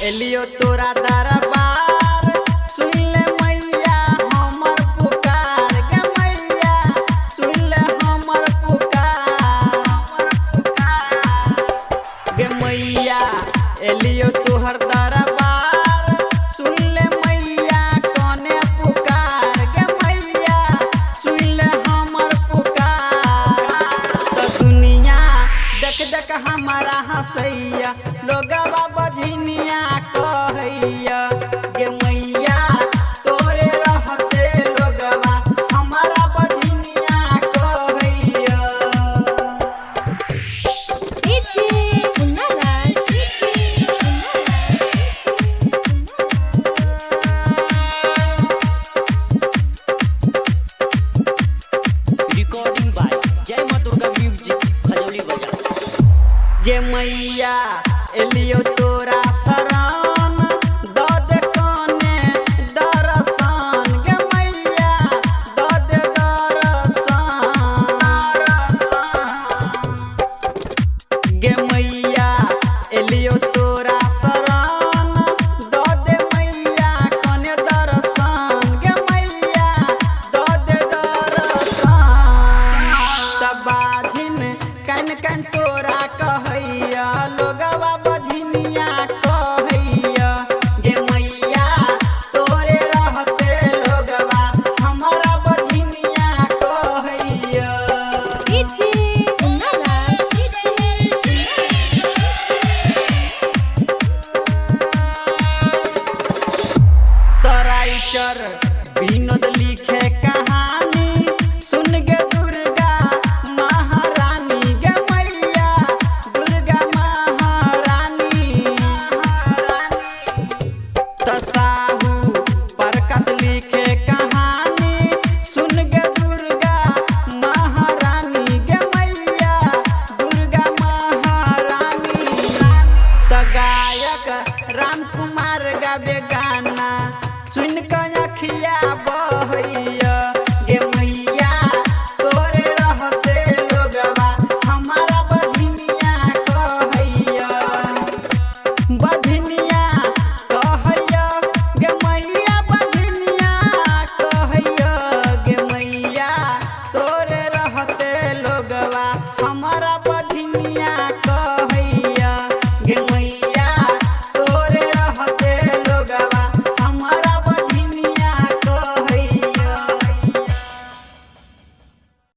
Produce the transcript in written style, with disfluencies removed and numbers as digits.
एलियो तोरा दरबार सुन ले मैया हमर पुकार गे मैया सुन ले हमर पुकार गे मैया एलियो तोहर दरबार सुन ले मैया कोने पुकार गे मैया सुन ले हमर पुकार तो दुनिया देख देख हमारा हंसैया लोगवा बझनिया कहैया गे मैया तोरे रहते लोगवा हमारा बझनिया कहैया। रिकॉर्डिंग बाय जय मां दुर्गा म्यूजिक खजौली बाजार। गे मैया एलियो तोरा शरण द दे कने दर्शन गे मैया द दे दर्शन गे मैया एलियो तोरा शरण द दे मैया कने दर्शन गे मैया द दे दर्शन तबाझिन कन कन तोरा कहैया लोगवा बझनिया कहैया गे मैया तोरे रहते लोगवा हमारा बझनिया कहैया।